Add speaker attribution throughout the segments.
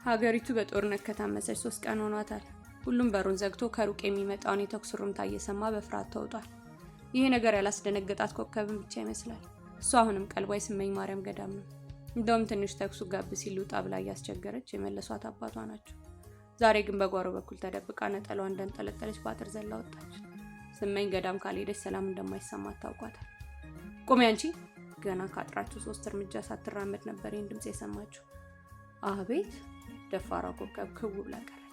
Speaker 1: ሀገሪቱ በጦርነት ከታመሰች 3 ቀን ሆኗታል። ሁሉም በሩን ዘግቶ ከሩቅ የሚመጣውን የተኩስ ሩምታ እየሰማ በፍርሃት ተውጧል። ይሄ ነገር ያላስደነገጣት ኮከብን ብቻ ይመስላል። እሷ አሁንም ቀልቧ የስመኝ ማርያም ገዳም ነው። እንደውም ትንሽ ተኩሱ ጋብ ሲል ውጣ ብላ እያስቸገረች የመለሷት አባቷ ናቸው። ዛሬ ግን በጓሮ በኩል ተደብቃ ነጠላዋን እንደንጠለጠለች በአጥር ዘላ ወጣች። ስመኝ ገዳም ካልሄደች ሰላም እንደማይሰማት ታውቋታል። ቆሜ አንቺ! ገና ካጥራችሁ 3 እርምጃ ሳትራመድ ነበር ይህን ድምፅ የሰማችሁ። አቤት! ደፋሯ ኮከብ ክው ብላ ቀረች።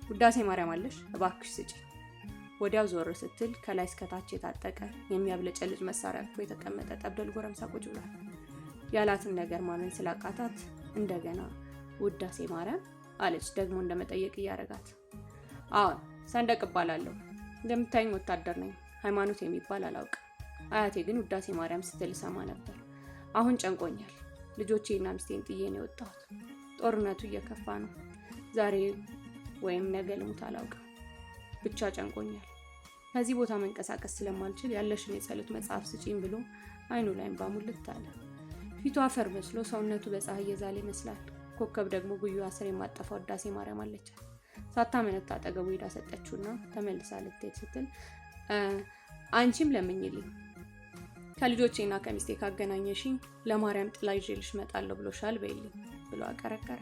Speaker 1: ውዳሴ ማርያም አለሽ? እባክሽ ስጪ። ወዲያው ዞር ስትል ከላይ እስከታች የታጠቀ የሚያብለጨልጭ መሳሪያ አቅፎ የተቀመጠ ጠብደል ጎረምሳ ቁጭ ብሏል። ያላትን ነገር ማመን ስላቃታት እንደገና ውዳሴ ማርያም አለች፣ ደግሞ እንደመጠየቅ እያረጋት። አዎን፣ ሰንደቅ እባላለሁ። እንደምታዩኝ ወታደር ነኝ። ሃይማኖት የሚባል አላውቅም። አያቴ ግን ውዳሴ ማርያም ስትል ሰማ ነበር። አሁን ጨንቆኛል። ልጆቼና ሚስቴን ጥዬ ነው የወጣሁት። ጦርነቱ እየከፋ ነው። ዛሬ ወይም ነገ ልሙት አላውቅም። ብቻ ጨንቆኛል። ከዚህ ቦታ መንቀሳቀስ ስለማልችል ያለሽን የጸሎት መጽሐፍ ስጪኝ ብሎ አይኑ ላይ እንባ ሙልት አለ። ፊቱ አፈር መስሎ ሰውነቱ በፀሐይ የዛለ ይመስላል። ኮከብ ደግሞ ጉያዋ ስር የማጠፋ ውዳሴ ማርያም አለቻት። ሳታመነታ አጠገቡ ሄዳ ሰጠችውና ተመልሳ ልትሄድ ስትል አንቺም ለምኝልኝ፣ ከልጆቼና ከሚስቴ ካገናኘሽኝ ለማርያም ጥላ ይዤልሽ እመጣለሁ ብሎሻል በይልኝ ብሎ አቀረቀረ።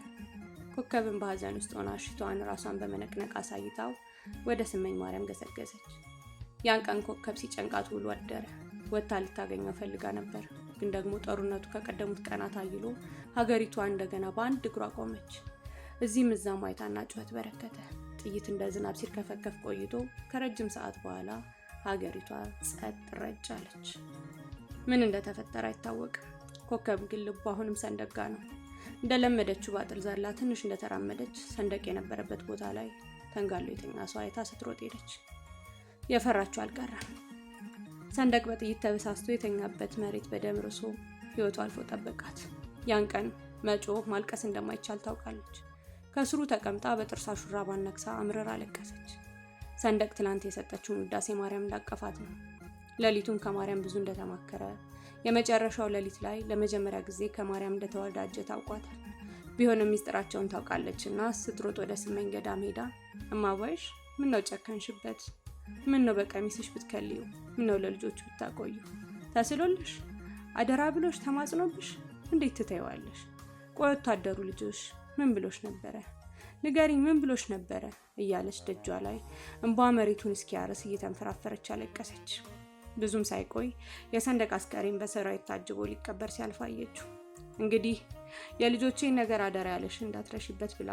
Speaker 1: ኮከብን በሀዘን ውስጥ ሆና ሽታዋን ራሷን በመነቅነቅ አሳይታው ወደ ስመኝ ማርያም ገሰገሰች። ያን ቀን ኮከብ ሲጨንቃት ውሎ አደረ። ወጥታ ልታገኘው ፈልጋ ነበር፣ ግን ደግሞ ጦርነቱ ከቀደሙት ቀናት አይሎ ሀገሪቷ እንደገና በአንድ እግሯ ቆመች። እዚህም እዛም ዋይታና ጩኸት በረከተ። ጥይት እንደ ዝናብ ሲርከፈከፍ ቆይቶ ከረጅም ሰዓት በኋላ ሀገሪቷ ጸጥ ረጭ አለች። ምን እንደተፈጠረ አይታወቅም። ኮከብ ግን ልቧ አሁንም ሰንደቅ ጋ ነው። እንደለመደችው ባጥል ዘላ ትንሽ እንደተራመደች ሰንደቅ የነበረበት ቦታ ላይ ተንጋሎ የተኛ ሰው አይታ ስትሮጥ ሄደች። የፈራችው አልቀረም። ሰንደቅ በጥይት ተበሳስቶ የተኛበት መሬት በደም ርሶ ህይወቱ አልፎ ጠበቃት። ያን ቀን መጮህ ማልቀስ እንደማይቻል ታውቃለች። ከስሩ ተቀምጣ በጥርሷ ሹራብ አነክሳ አምርራ አለቀሰች። ሰንደቅ ትላንት የሰጠችውን ውዳሴ ማርያም እንዳቀፋት ነው። ሌሊቱን ከማርያም ብዙ እንደተማከረ፣ የመጨረሻው ሌሊት ላይ ለመጀመሪያ ጊዜ ከማርያም እንደተወዳጀ ታውቋታል። ቢሆንም ሚስጥራቸውን ታውቃለችና ስትሮጥ ወደ ስመኝ ገዳም ሄዳ እማባይሽ ምን ነው ጨከንሽበት? ምን ነው በቀሚስሽ ብትከልዩ? ምን ነው ለልጆቹ ብታቆዩ? ተስሎልሽ አደራ ብሎሽ ተማጽኖብሽ እንዴት ትተይዋለሽ? ቆይ ወታደሩ ልጆሽ ምን ብሎሽ ነበረ? ንገሪኝ፣ ምን ብሎሽ ነበረ? እያለች ደጇ ላይ እንባ መሬቱን እስኪያርስ እየተንፈራፈረች አለቀሰች። ብዙም ሳይቆይ የሰንደቅ አስከሬን በሰራዊት ታጅቦ ሊቀበር ሲያልፍ አየችው። እንግዲህ የልጆቼን ነገር አደራ ያለሽ እንዳትረሽበት ብላ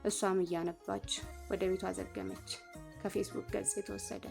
Speaker 1: እሷም እያነባች ወደ ቤቷ ዘገመች። ከፌስቡክ ገጽ የተወሰደ